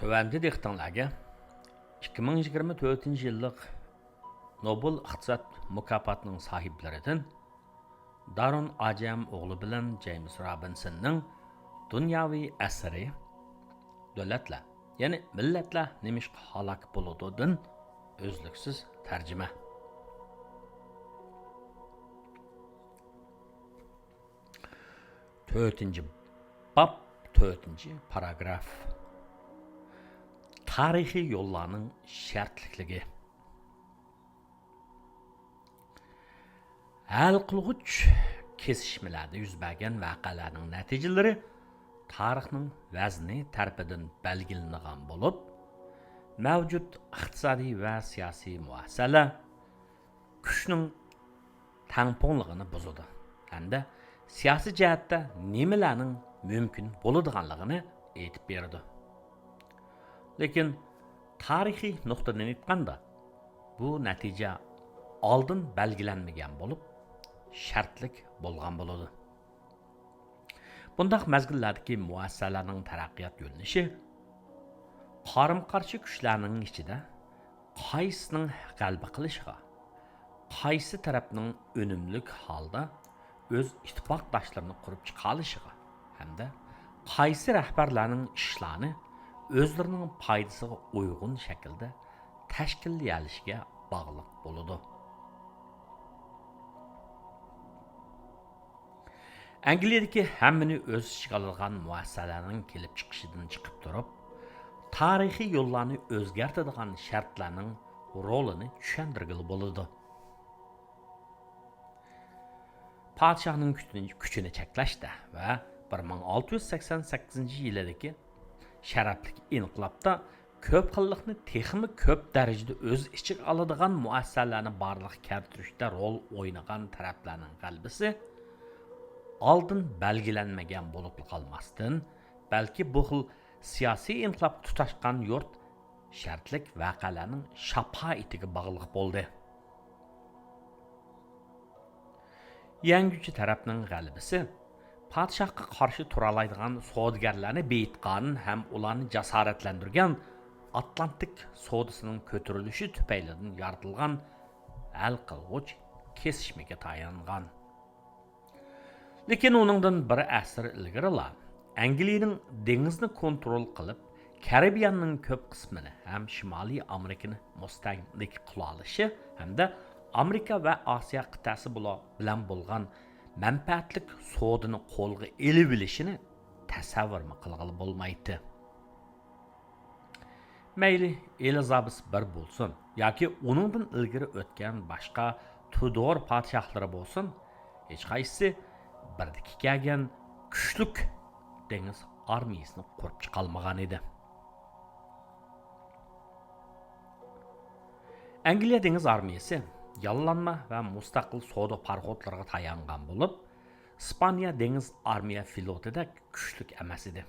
Tövəndi dehqanlarga 2024 yillik Nobel iqtisod mukofotining sohiblaridan Darun Ajam o'g'li bilan James Robinsonning dunyoviy asari davlatlar, ya'ni millatlar nimishqa halok bo'ladidan o'zliksiz tarjima. To'rtinchi bab, to'rtinchi paragraf. Tarixiy yo'llarning shartlikligi. Hal qilg'uch kesishmalarda yuz bergan voqealarning natijalari tarixning vazni tarafidan belgilangan bo'lib, mavjud iqtisodiy va siyosiy muassasalar kuchning tangponligini buzadi hamda siyosiy jihatda nimalarning mumkin bo'ladiganligini aytib berdi. Lekin tarixiy nuqtadan aytganda bu natija oldin belgilanmagan bo'lib, shartlik bo'lgan bo'ladi. Bundaq mezgillardagi muassasalarning taraqqiyot yo'linishi qarim-qarshi kuchlarning ichida qaysisining g'alaba qilishiga, qaysi tarafning unumlik holda o'z ittifoqdoshlarini qurib chiqarishiga hamda qaysi rahbarlarning ishlarini o'zlarining foydasiga uyg'un shaklda tashkillashiga bog'liq bo'ladi. Angliyadagi hammani o'z ichiga olgan muassasalarning kelib chiqishidan chiqib turib, tarixiy yo'llarni o'zgartiradigan shartlarning rolini tushuntirgili bo'ladi. Podshohning kuchini cheklashda va 1688 yildagi sharafli inqilobda ko'p xillikni texmi ko'p darajada o'z ichiga oladigan muassasalarni barliq keltirishda rol o'ynagan taraflarning g'alabasi oldin belgilanmagan bo'lib qolmasdan, balki bu xil siyosiy inqilob tutashgan yurt shartlik voqealarning shafoatiga bog'liq bo'ldi. Yangichi tarafning g'alabasi podshohga qarshi tura oladigan savdogarlarni beyitgan ham ularni jasoratlantirgan Atlantik savdosining ko'tarilishi tufaylidan yaratilgan hal qilg'uch kesishmaga tayangan. Lekin uningdan bir asr ilgarilar Angliyaning dengizni kontrol qilib, Karibiyanning ko'p qismini ham Shimoliy Amerikani mustaqillik qila olishi hamda Amerika va Osiyo qit'asi bilan bo'lgan manfaatlik savdoni qo'lga elib olishini tasavvur qilg'ili bo'lmaydi. Mayli Elizabeth bir bo'lsin yoki uningdan ilgari o'tgan boshqa Tudor podshohlari bo'lsin, hech qaysisi birdiki kelgan kuchlik dengiz armiyasini qurib chiqolmagan edi. Angliya dengiz armiyasi yollanma va mustaqil savdo parxodlariga tayangan bo'lib, Ispaniya dengiz armiya flotida kuchlik emas edi.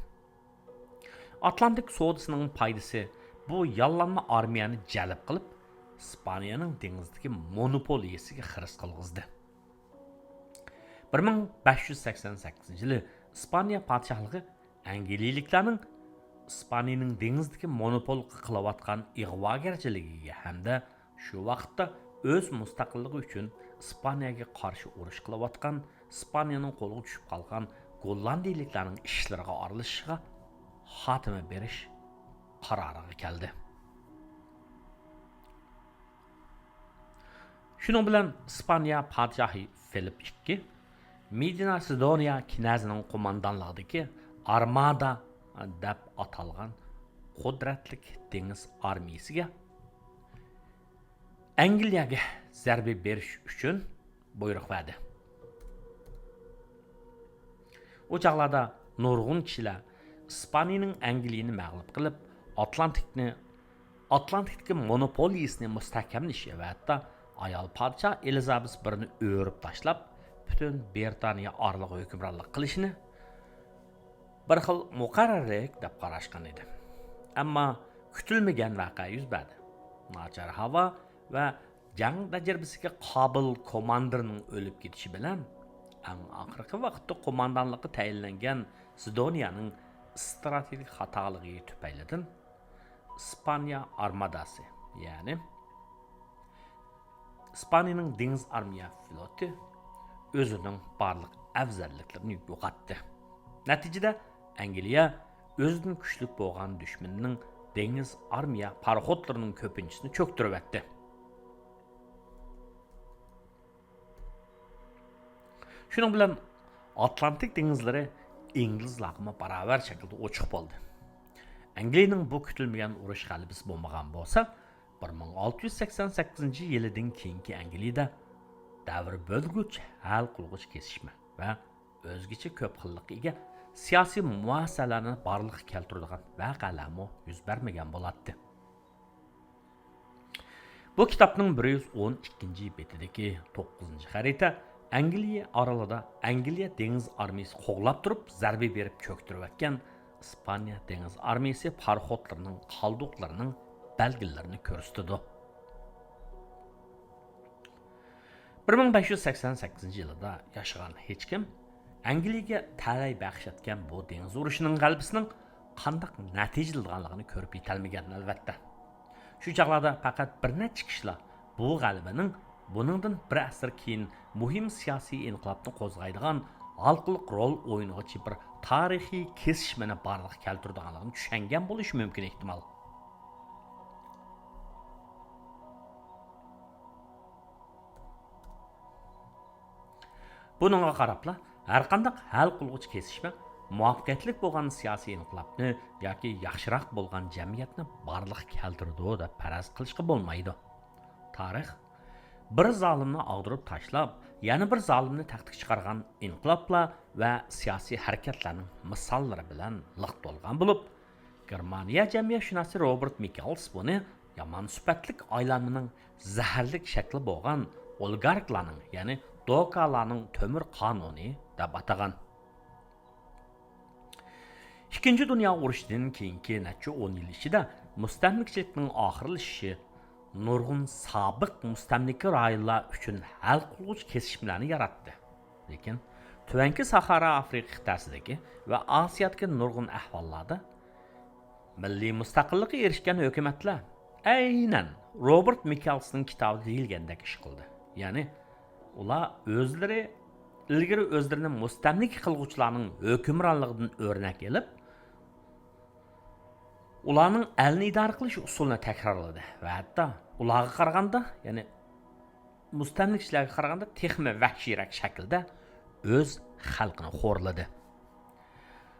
Atlantik savdosining foydasi bu yollanma armiyani jalb qilib, Ispaniyaning dengizdagi monopoliyasiga xiris qilg'izdi. 1588 yili Ispaniya podshohligi Angliyaliklarning Ispaniyaning dengizdagi monopol qilayotgan ig'vogarchiligiga hamda shu vaqtda o'z mustaqilligi uchun Ispaniyaga qarshi urush qilayotgan Ispaniyaning qo'liga tushib qolgan gollandiyaliklarning ishlariga aralashishiga xotima berish qaroriga keldi. Shuning bilan Ispaniya podshohi Filip II Medina Sidoniya kinazining qo'mondonligidagi Armada deb atalgan qudratli dengiz armiyasiga Angliyaga zarba berish uchun buyruq berdi. O chaqlarda nurg'un kishilar Ispaniyaning Angliyani mag'lub qilib, Atlantikdagi monopoliyasini mustahkamlashi va hatto ayol podshoh Elizabeth I'ni o'rib tashlab, butun Britaniya orlig'i hukmronlik qilishini bir xil muqarrarlik deb qarashgan edi. Ammo kutilmagan voqea yuz berdi. Nachar havo va jang tajribasiga qobil komandirning o'lib ketishi bilan eng oxirgi vaqtda qo'mondonlikka tayinlangan Sidoniyaning strategik xatoligi tufaylidan İspanya armadası, ya'ni İspaniyaning dengiz armiya floti o'zining barliq afzalliklarini yo'qotdi. Natijada Angliya o'zining kuchli bo'lgan dushmanining dengiz armiya paraxodlarining ko'pinchisini cho'ktirib etdi. Shuning bilan Atlantik dengizlari İngilizlarga baravar shaklda ochiq bo'ldi. Angliyaning bu kutilmagan urush g'alabasi bo'lmagan bo'lsa, 1688-yildan keyingi Angliyada davr bo'lg'uch hal qilg'uch kesishma va o'zgacha ko'p xillikka ega siyosiy muassasalarni barliqqa keltiradigan voqealarmi yuz bermagan bo'ladi. Bu kitobning 112-betidagi 9-xarita Angliya orolida Angliya dengiz armiyasi qo'g'lab turib, zarba berib cho'ktirib atgan İspaniya dengiz armiyasi paraxodlarining qoldiqlarining belgilarini ko'rsatdi. 1588-yilda yashagan hech kim Angliyaga talay baxsh etgan bu dengiz urushining g'alabasining qanday natijalanganligini ko'rib yetolmagan albatta. Shu chaqlarda faqat bir necha kishilar bu g'alabaning buningdan bir asr keyin muhim siyosiy inqilobni qo'zg'aydigan halqiliq rol o'ynag'uchi bir tarixiy kesishmani barliqqa keltirganligini tushungan bo'lishi mumkin ehtimol. Buningga qarabla har qanday hal qilg'uchi kesishma muvaffaqiyatli bo'lgan siyosiy inqilobni yoki yaxshiroq bo'lgan jamiyatni barliqqa keltirdi deb faraz qilishga bo'lmaydi. Tarix bir zolimni ag'dirib tashlab, yana bir zolimni taxtga chiqargan inqiloblar va siyosiy harakatlarning misollari bilan liq to'lgan bo'lib, Germaniya jamiyatshunosi Robert Michels buni yomon sifatlik aylanmaning zaharlik shakli bo'lgan oligarklarning, ya'ni dokalarning temir qonuni deb atagan. Ikkinchi dunyo urushidan keyingi necha 10 yil ichida mustamlikachilikning oxirlashishi nurg'un sobiq mustamlika rayonlar uchun hal qiluvchi kesishmalarni yaratdi. Lekin Tuvanki Sahara Afrika qit'asidagi va Osiyodagi nurg'un ahvollarda milliy mustaqillikka erishgan hukumatlar aynan Robert Michelsning kitobida deyilgandek ish qildi. Ya'ni ular o'zlari ilgari o'zlarini mustamlika qilguvchilarning hukmronligidan o'rnak olib, ularning elni idora qilish usulini takrorladi va hatto ularga qaraganda, ya'ni mustamlikachilarga qaraganda texmi vahshiyroq shaklda o'z xalqini xo'rladi.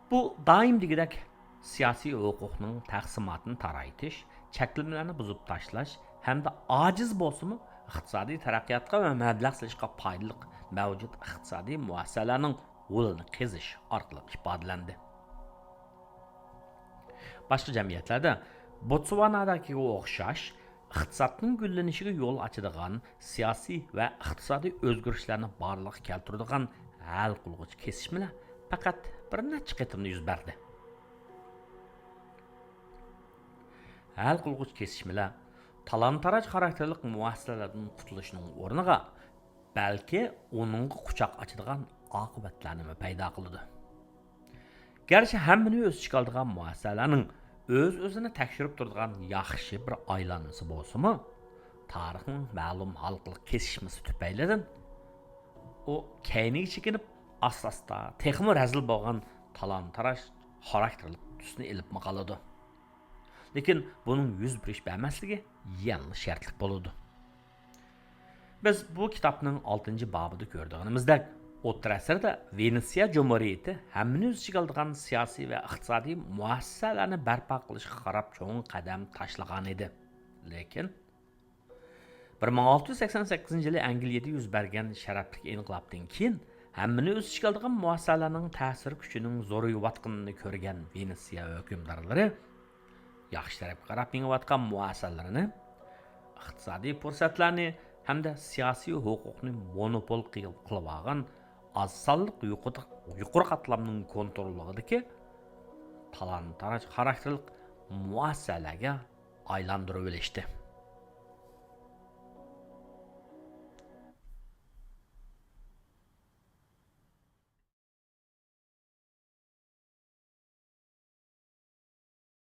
Bu doim degidek siyosiy huquqning taqsimotini taraytish, cheklamalarni buzib tashlash hamda ojiz bo'lsa-mu iqtisodiy taraqqiyotga va mablag' solishga foydali mavjud iqtisodiy muassasalarning yo'lini qizish orqali ifodalandi. Boshqa jamiyatlarda Botsvanadagi o'xshash iqtisodning gullanishiga yo'l ochadigan siyosiy va iqtisodiy o'zgarishlarni barliqqa keltiradigan hal qilg'uchi kesishmalar faqat bir necha qatimda yuz berdi. Hal qilg'uchi kesishmalar talon-taroj xarakterli muassasalardan qutulishning o'rniga balki uningga quchoq ochadigan oqibatlarni paydo qildi. Garchi hammani o'z ichiga oladigan muassasalarning o'z-o'zini tekshirib turadigan yaxshi bir aylanmasi bo'lsa-mu, tarixning ma'lum halqiliq kesishmasi tufaylidan u keyniga chekinib, asosda texmi razil bo'lgan talon-taroj xarakterli tusni ilib qoladi. Lekin buning yuz berish bermasligi yangi shartlik bo'ladi. Biz bu kitobning 6-bobida ko'rganimizdek, o'rta asrda Venetsiya Jumhuriyati hammani o'z ichiga oladigan siyosiy va iqtisodiy muassasalarni barpo qilishga qarab cho'ng qadam tashlagan edi. Lekin 1688-yili Angliyada yuz bergan sharafli inqilobdan keyin hammani o'z ichiga oladigan muassasalarning ta'sir kuchining zo'rayotganini ko'rgan Venetsiya hukmdorlari yaxshi tarafga qarab mengayotgan muassasalarini, iqtisodiy fursatlarni hamda siyosiy huquqni monopol qilib olgan az sonliq yuqori qatlamning kontrolligidagi talon-taroj xarakterli muassasalarga aylantirib olishdi.